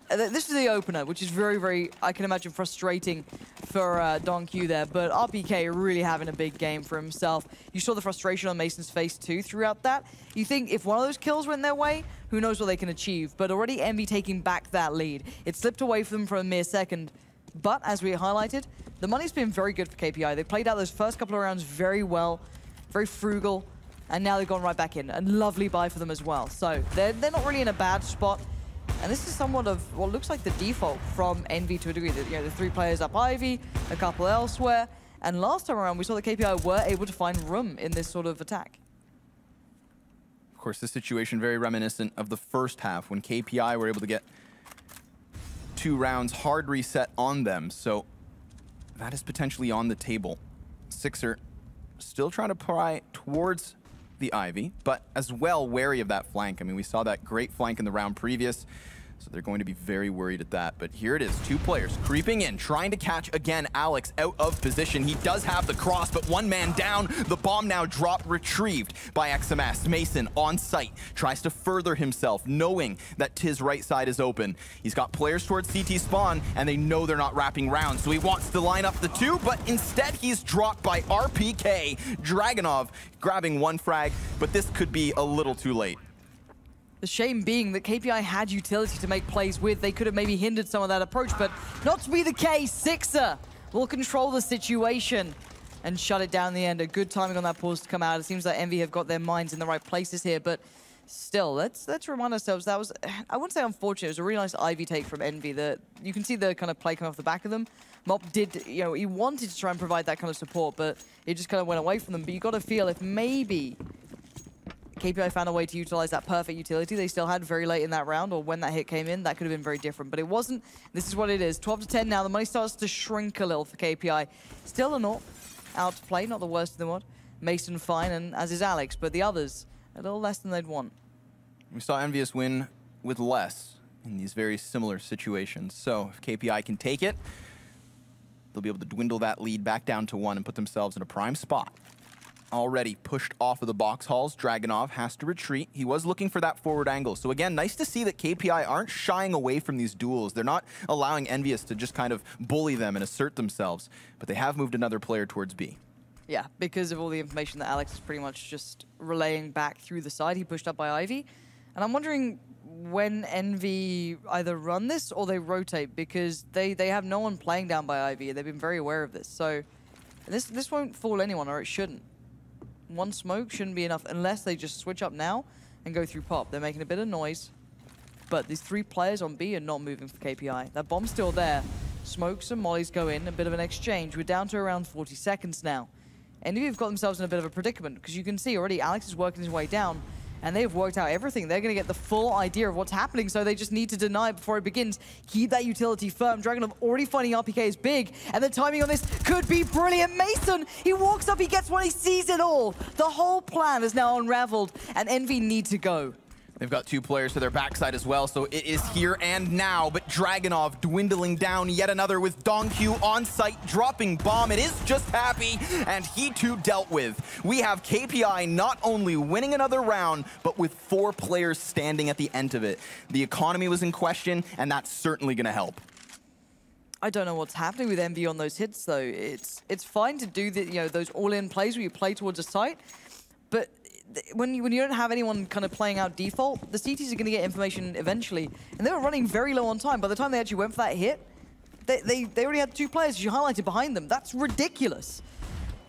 This is the opener, which is very, very, I can imagine, frustrating for DonQ there. But RPK really having a big game for himself. You saw the frustration on Mason's face too throughout that. You think if one of those kills went their way, who knows what they can achieve. But already Envy taking back that lead. It slipped away from them for a mere second. But as we highlighted, the money's been very good for KPI. They played out those first couple of rounds very well, very frugal, and now they've gone right back in. A lovely buy for them as well. So they're not really in a bad spot. And this is somewhat of what looks like the default from Envy to a degree. The 3 players up Ivy, a couple elsewhere. And last time around, we saw that KPI were able to find room in this sort of attack. Of course, this situation very reminiscent of the first half when KPI were able to get 2 rounds hard reset on them. So that is potentially on the table. Sixer still trying to pry towards the Ivy, but as well wary of that flank. I mean, we saw that great flank in the round previous. So they're going to be very worried at that. But here it is, 2 players creeping in, trying to catch again Alex out of position. He does have the cross, but 1 man down. The bomb now dropped, retrieved by XMS. Mason on site, tries to further himself, knowing that Tiz right side is open. He's got players towards CT spawn, and they know they're not wrapping rounds. So he wants to line up the 2, but instead he's dropped by RPK. Dragunov grabbing 1 frag, but this could be a little too late. The shame being that KPI had utility to make plays with. They could have maybe hindered some of that approach, but not to be the case. Sixer will control the situation and shut it down in the end. A good timing on that pause to come out. It seems like Envy have got their minds in the right places here, but still, let's remind ourselves that was, I wouldn't say unfortunate, it was a really nice Ivy take from Envy. You can see the kind of play coming off the back of them. Mop did, you know, he wanted to try and provide that kind of support, but it just kind of went away from them. But you got to feel if maybe KPI found a way to utilize that perfect utility they still had very late in that round, or when that hit came in, that could have been very different. But it wasn't. This is what it is. 12 to 10 now. The money starts to shrink a little for KPI. Still a 0 out to play, not the worst in the world. Mason fine, and as is Alex, but the others a little less than they'd want. We saw EnVyUs win with less in these very similar situations. So if KPI can take it, they'll be able to dwindle that lead back down to 1 and put themselves in a prime spot. Already pushed off of the box halls, Dragunov has to retreat. He was looking for that forward angle. So again, nice to see that KPI aren't shying away from these duels. They're not allowing EnVyUs to just kind of bully them and assert themselves, but they have moved another player towards B. Yeah, because of all the information that Alex is pretty much just relaying back through the side. He pushed up by Ivy. And I'm wondering when Envy either run this or they rotate, because they have no one playing down by Ivy. They've been very aware of this. So this won't fool anyone, or it shouldn't. 1 smoke shouldn't be enough unless they just switch up now and go through pop. They're making a bit of noise, but these 3 players on B are not moving for KPI. That bomb's still there. Smokes and mollies go in, a bit of an exchange. We're down to around 40 seconds now. Envy have got themselves in a bit of a predicament, because you can see already Alex is working his way down, and they've worked out everything. They're going to get the full idea of what's happening, so they just need to deny it before it begins. Keep that utility firm. Dragunov already finding RPK is big, and the timing on this could be brilliant. Mason, he walks up, he gets one, he sees it all. The whole plan is now unraveled, and Envy need to go. They've got 2 players to their backside as well, so it is here and now. But Dragunov dwindling down yet another with DongQ on site, dropping bomb. It is just Happy, and he too dealt with. We have KPI not only winning another round, but with 4 players standing at the end of it. The economy was in question, and that's certainly going to help. I don't know what's happening with Envy on those hits, though. It's fine to do the, those all-in plays where you play towards a site, but when you don't have anyone kind of playing out default, the CTs are going to get information eventually. And they were running very low on time. By the time they actually went for that hit, they already had 2 players, as you highlighted, behind them. That's ridiculous.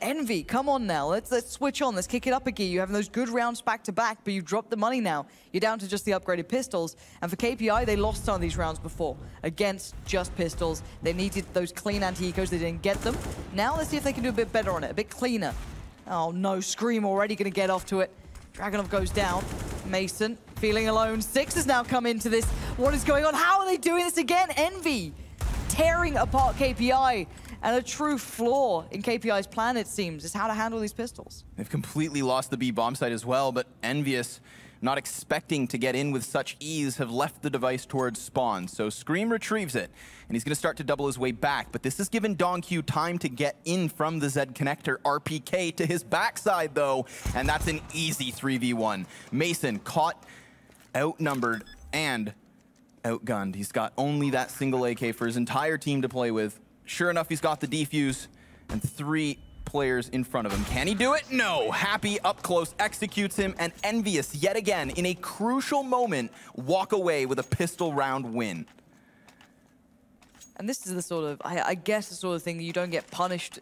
Envy, come on now. Let's switch on. Let's kick it up a gear. You're having those good rounds back to back, but you've dropped the money now. You're down to just the upgraded pistols. And for KPI, they lost some of these rounds before against just pistols. They needed those clean anti-ecos. They didn't get them. Now let's see if they can do a bit better on it, a bit cleaner. Oh no, Scream already going to get off to it. Dragunov goes down. Mason feeling alone. Six has now come into this. What is going on? How are they doing this again? Envy tearing apart KPI. And a true flaw in KPI's plan, it seems, is how to handle these pistols. They've completely lost the B bomb site as well, but EnVyUs, not expecting to get in with such ease, have left the device towards spawn. So Scream retrieves it, and he's going to start to double his way back. But this has given DongQ time to get in from the Z connector. RPK to his backside, though, and that's an easy 3v1. Mason caught, outnumbered, and outgunned. He's got only that single AK for his entire team to play with. Sure enough, he's got the defuse and 3 players in front of him. Can he do it? No. Happy up close executes him, and EnVyUs yet again in a crucial moment walk away with a pistol round win. And this is the sort of, I guess, the sort of thing that you don't get punished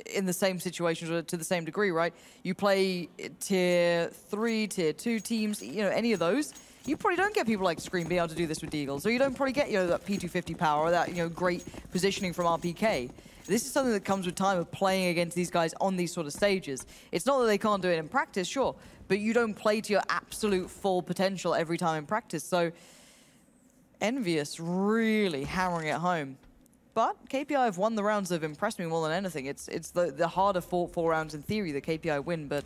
in the same situations or to the same degree, right? You play tier 3, tier 2 teams, any of those. You probably don't get people like Scream being able to do this with Deagles, or you don't probably get, that P250 power or that, great positioning from RPK. This is something that comes with time of playing against these guys on these sort of stages. It's not that they can't do it in practice, sure, but you don't play to your absolute full potential every time in practice. So EnVyUs really hammering it home. But KPI have won the rounds that have impressed me more than anything. It's the harder fought 4 rounds in theory that KPI win, but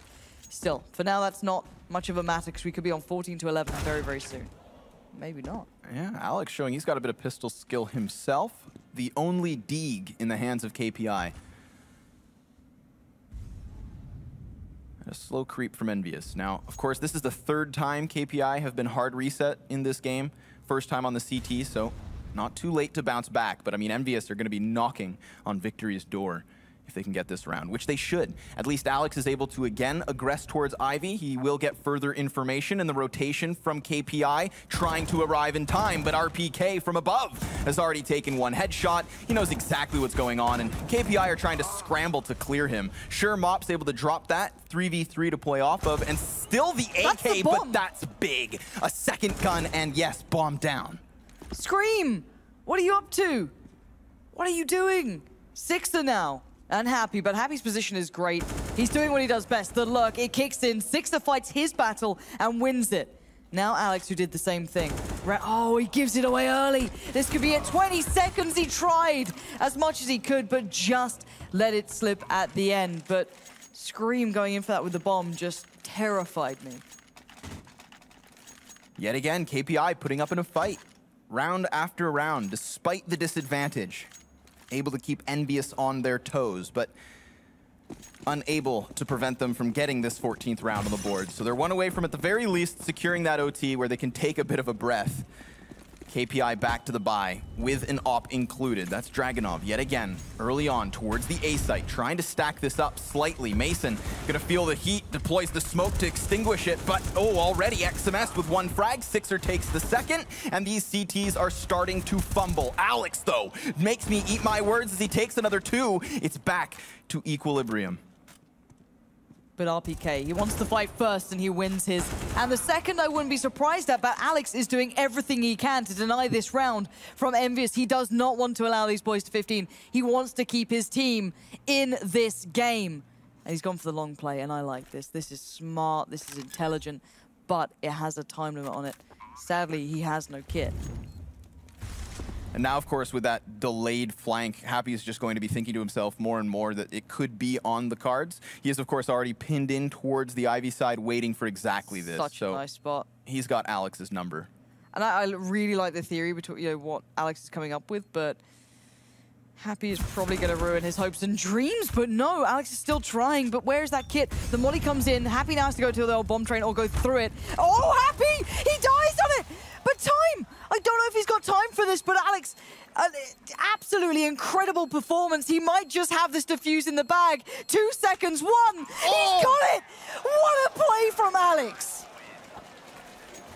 still, for now that's not much of a matter because we could be on 14 to 11 very, very soon. maybe not. Yeah, Alex showing he's got a bit of pistol skill himself. The only Deeg in the hands of KPI. A slow creep from EnVyUs. Now, of course, this is the third time KPI have been hard reset in this game. First time on the CT, so not too late to bounce back. But I mean, EnVyUs are going to be knocking on victory's door if they can get this round, which they should. At least Alex is able to again aggress towards Ivy. He will get further information in the rotation from KPI, trying to arrive in time, but RPK from above has already taken one headshot. He knows exactly what's going on, and KPI are trying to scramble to clear him. Sure, Mop's able to drop that 3v3 to play off of, and still the AK, but that's big. A second gun, and yes, bomb down. Scream! What are you up to? What are you doing? Sixer now. And Happy, but Happy's position is great. He's doing what he does best, the lurk. It kicks in, Sixer fights his battle and wins it. Now Alex, who did the same thing. Oh, he gives it away early. This could be it. 20 seconds, he tried as much as he could, but just let it slip at the end. But Scream going in for that with the bomb just terrified me. Yet again, KPI putting up in a fight. Round after round, despite the disadvantage. Able to keep EnVyUs on their toes, but unable to prevent them from getting this 14th round on the board. So they're one away from, at the very least, securing that OT where they can take a bit of a breath. KPI back to the buy with an op included. That's Dragunov yet again early on towards the A site, trying to stack this up slightly. Mason gonna feel the heat, deploys the smoke to extinguish it, but already XMS with one frag. Sixer takes the second, and these CTs are starting to fumble. Alex, though, makes me eat my words as he takes another two. It's back to equilibrium. But RPK, he wants to fight first and he wins his. And the second I wouldn't be surprised at, but Alex is doing everything he can to deny this round from EnVyUs. He does not want to allow these boys to 15. He wants to keep his team in this game. And he's gone for the long play, and I like this. This is smart, this is intelligent, but it has a time limit on it. Sadly, he has no kit. And now, of course, with that delayed flank, Happy is just going to be thinking to himself more and more that it could be on the cards. He is, of course, already pinned in towards the Ivy side, waiting for exactly this. Such a nice spot. He's got Alex's number. And I really like the theory between what Alex is coming up with, but Happy is probably going to ruin his hopes and dreams. But no, Alex is still trying. But where's that kit? The molly comes in. Happy now has to go to the old bomb train or go through it. Oh, Happy! He dies on it! But time! I don't know if he's got time for this, but Alex, absolutely incredible performance. He might just have this defuse in the bag. 2 seconds, one! He's got it! What a play from Alex!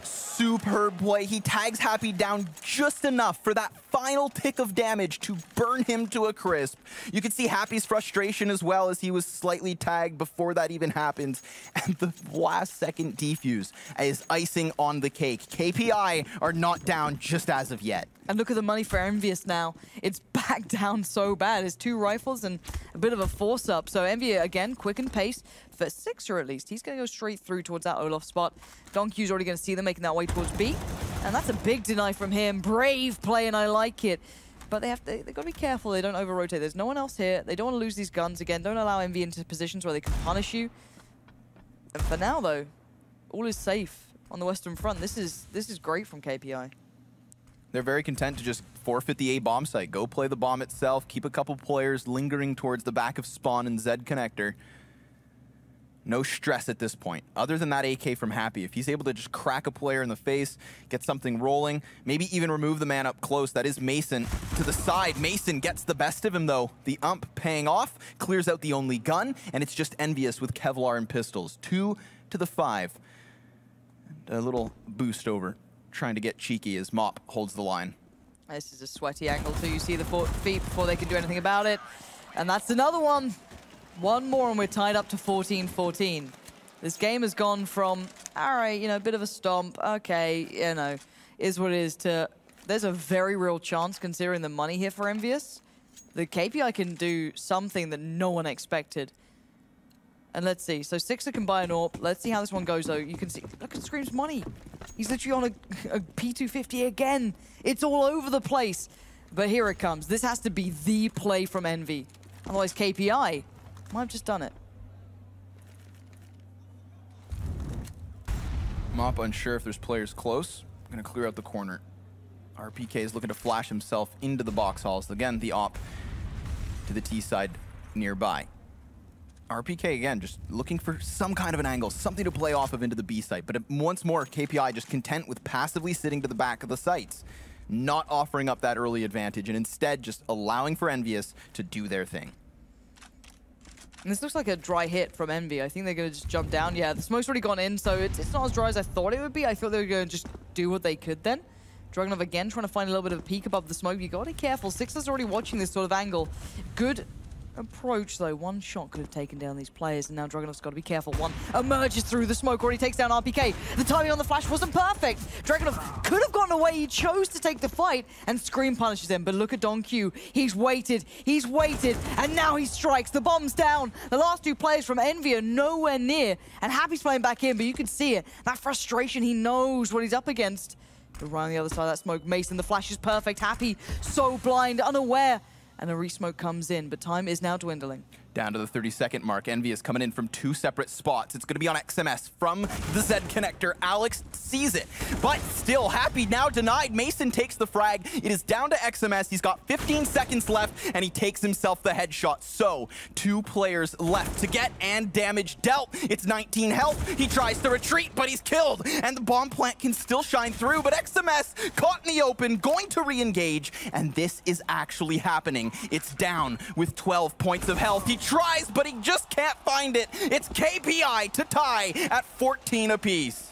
Superb play. He tags Happy down just enough for that final tick of damage to burn him to a crisp. You can see Happy's frustration as well as he was slightly tagged before that even happens. And the last second defuse is icing on the cake. KPI are not down just as of yet. And look at the money for EnVyUs now. It's back down so bad. It's 2 rifles and a bit of a force up. So EnVyUs, again, quick and pace. For Sixer at least, he's going to go straight through towards that Olaf spot. Donkey's already going to see them making that way towards B. And that's a big deny from him. Brave play, and I like it. But they've got to be careful they don't over-rotate. There's no one else here. They don't want to lose these guns again. Don't allow EnVy into positions where they can punish you. And for now, though, all is safe on the Western Front. This is great from KPI. They're very content to just forfeit the A bomb site. Go play the bomb itself. Keep a couple players lingering towards the back of spawn and Z connector. No stress at this point. Other than that AK from Happy, if he's able to just crack a player in the face, get something rolling, maybe even remove the man up close. That is Mason to the side. Mason gets the best of him though. The ump paying off, clears out the only gun, and it's just EnVyUs with Kevlar and pistols. 2 to the 5. And a little boost over, trying to get cheeky as Mop holds the line. This is a sweaty angle too. You see the feet before they can do anything about it. And that's another one. One more and we're tied up to 14-14. This game has gone from, all right, a bit of a stomp. Okay, is what it is to, there's a very real chance considering the money here for EnVyUs. The KPI can do something that no one expected. And let's see. So Sixer can buy an AWP. Let's see how this one goes, though. You can see, look at Scream's money. He's literally on a P250 again. It's all over the place. But here it comes. This has to be the play from Envy. Otherwise, KPI might have just done it. Mop unsure if there's players close. Gonna clear out the corner. RPK is looking to flash himself into the box halls. Again, the op to the T side nearby. RPK, again, just looking for some kind of an angle, something to play off of into the B site. But once more, KPI just content with passively sitting to the back of the sites, not offering up that early advantage, and instead just allowing for EnVyUs to do their thing. And this looks like a dry hit from Envy. I think they're going to just jump down. Yeah, the smoke's already gone in, so it's not as dry as I thought it would be. I thought they were going to just do what they could then. Dragunov again trying to find a little bit of a peek above the smoke. You got to be careful. Sixer's already watching this sort of angle. Good approach, though. One shot could have taken down these players, and now Dragunov's got to be careful. One emerges through the smoke, already takes down RPK. The timing on the flash wasn't perfect. Dragunov could have gotten away. He chose to take the fight, and Scream punishes him. But look at Don Q. He's waited, and now he strikes. The bomb's down. The last two players from Envy are nowhere near, and Happy's playing back in, but you can see it. That frustration, he knows what he's up against. But right on the other side of that smoke, Mason, the flash is perfect. Happy, so blind, unaware. And a resmoke comes in, but time is now dwindling. Down to the 30-second mark. Envy is coming in from two separate spots. It's going to be on XMS from the Z connector. Alex sees it, but still Happy now denied. Mason takes the frag. It is down to XMS. He's got 15 seconds left, and he takes himself the headshot. So, two players left to get and damage dealt. It's 19 health. He tries to retreat, but he's killed, and the bomb plant can still shine through, but XMS caught in the open, going to re-engage, and this is actually happening. It's down with 12 points of health. He tries, but he just can't find it. It's KPI to tie at 14 apiece.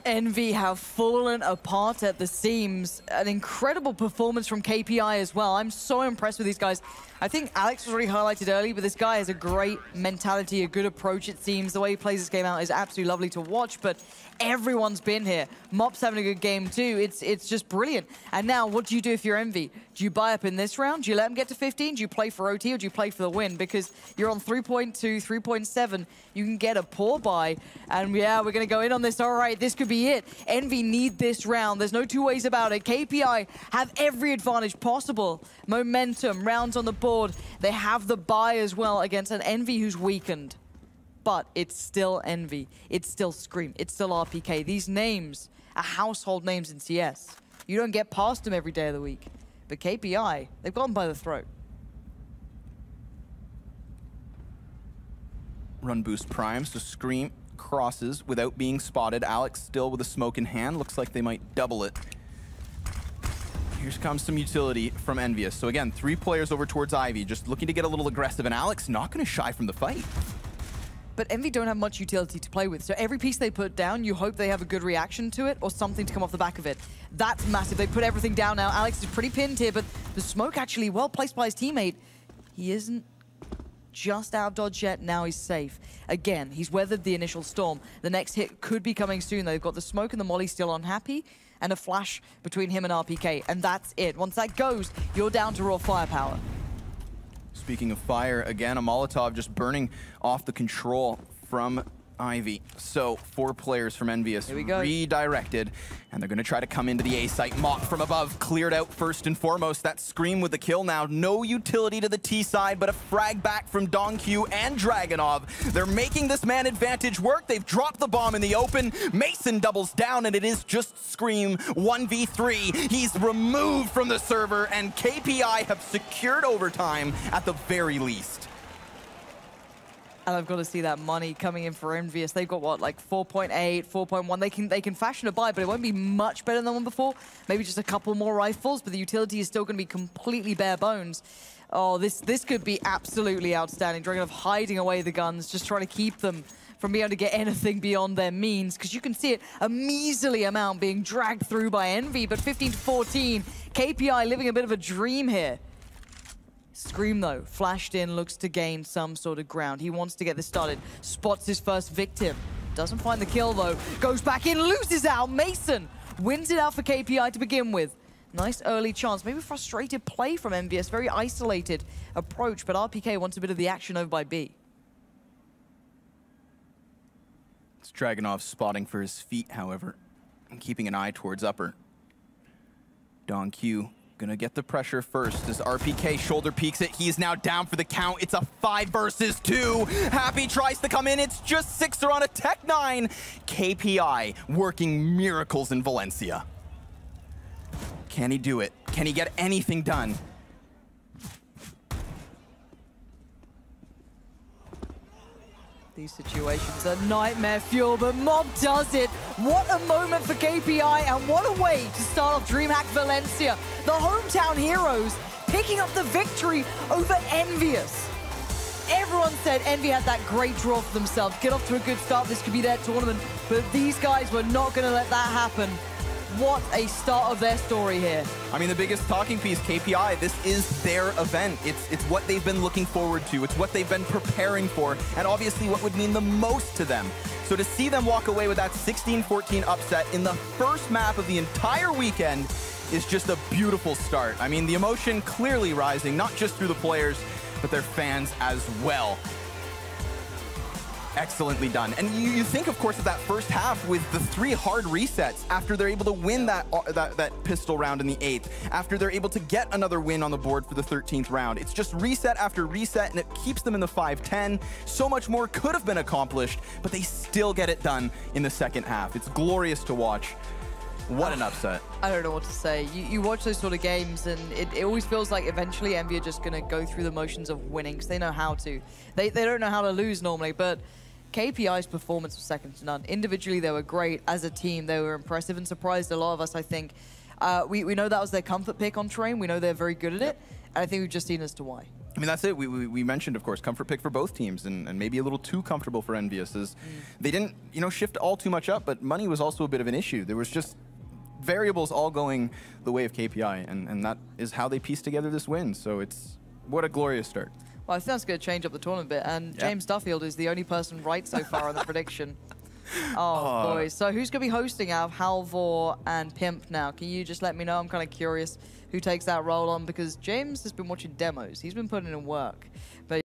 Envy have fallen apart at the seams. An incredible performance from KPI as well. I'm so impressed with these guys. I think Alex was already highlighted early, but this guy has a great mentality, a good approach, it seems. The way he plays this game out is absolutely lovely to watch, but everyone's been here. Mop's having a good game too. It's just brilliant. And now, what do you do if you're Envy? Do you buy up in this round? Do you let them get to 15? Do you play for OT or do you play for the win? Because you're on 3.2, 3.7. You can get a poor buy. And yeah, we're going to go in on this. All right, this could be it. Envy need this round. There's no two ways about it. KPI have every advantage possible. Momentum, rounds on the board. They have the buy as well against an Envy who's weakened. But it's still Envy. It's still Scream. It's still RPK. These names are household names in CS. You don't get past them every day of the week. But KPI, they've gone by the throat. Run boost primes to Scream crosses without being spotted. Alex still with a smoke in hand. Looks like they might double it. Here comes some utility from EnVyUs. So again, three players over towards Ivy, just looking to get a little aggressive, and Alex not going to shy from the fight. But Envy don't have much utility to play with, so every piece they put down, you hope they have a good reaction to it or something to come off the back of it. That's massive. They put everything down now. Alex is pretty pinned here, but the smoke actually well placed by his teammate. He isn't just out of dodge yet. Now he's safe. Again, he's weathered the initial storm. The next hit could be coming soon, though. They've got the smoke and the molly still on Happy, and a flash between him and RPK, and that's it. Once that goes, you're down to raw firepower. Speaking of fire, again, a Molotov just burning off the control from Ivy. So, four players from EnVyUs redirected, and they're going to try to come into the A site. Mop from above, cleared out first and foremost. That Scream with the kill now. No utility to the T side, but a frag back from Don Q and Dragunov. They're making this man advantage work. They've dropped the bomb in the open. Mason doubles down, and it is just Scream 1v3. He's removed from the server, and KPI have secured overtime at the very least. And I've got to see that money coming in for EnVyUs. They've got, what, like 4.8, 4.1. They can fashion a buy, but it won't be much better than the one before. Maybe just a couple more rifles, but the utility is still going to be completely bare bones. Oh, this could be absolutely outstanding. Dragunov hiding away the guns, just trying to keep them from being able to get anything beyond their means, because you can see it, a measly amount being dragged through by Envy, but 15 to 14. KPI living a bit of a dream here. Scream, though, flashed in, looks to gain some sort of ground. He wants to get this started. Spots his first victim. Doesn't find the kill, though. Goes back in, loses out. Mason wins it out for KPI to begin with. Nice early chance. Maybe frustrated play from EnVyUs. Very isolated approach, but RPK wants a bit of the action over by B. It's Dragunov spotting for his feet, however, and keeping an eye towards upper. Don Q Gonna get the pressure first as RPK shoulder peeks it. He's now down for the count. It's a 5 versus 2. Happy tries to come in. It's just Sixer on a Tech 9. KPI working miracles in Valencia. Can he do it? Can he get anything done? These situations are nightmare fuel, but Mob does it. What a moment for KPI, and what a way to start off DreamHack Valencia. The hometown heroes picking up the victory over EnVyUs. Everyone said Envy had that great draw for themselves. Get off to a good start, this could be their tournament, but these guys were not going to let that happen. What a start of their story here. I mean, the biggest talking piece, KPI, this is their event. It's what they've been looking forward to. It's what they've been preparing for, and obviously what would mean the most to them. So to see them walk away with that 16-14 upset in the first map of the entire weekend is just a beautiful start. I mean, the emotion clearly rising, not just through the players, but their fans as well. Excellently done. And you think, of course, of that first half with the 3 hard resets after they're able to win that pistol round in the 8th, after they're able to get another win on the board for the 13th round. It's just reset after reset, and it keeps them in the 5-10. So much more could have been accomplished, but they still get it done in the second half. It's glorious to watch. What an upset. I don't know what to say. You watch those sort of games, and it always feels like eventually Envy are just going to go through the motions of winning, because they know how to. They don't know how to lose normally, but KPI's performance was second to none. Individually, they were great. As a team, they were impressive and surprised a lot of us, I think. We know that was their comfort pick on Train. We know they're very good at it, and I think we've just seen as to why. I mean, that's it. We mentioned, of course, comfort pick for both teams, and maybe a little too comfortable for EnVyUs. As they didn't, shift all too much up, but money was also a bit of an issue. There was just variables all going the way of KPI, and that is how they pieced together this win. So what a glorious start. Well, I think that's going to change up the tournament a bit, and James Duffield is the only person right so far on the prediction. Oh, boys. So who's going to be hosting out of Halvor and Pimp now? Can you just let me know? I'm kind of curious who takes that role on, because James has been watching demos. He's been putting in work. But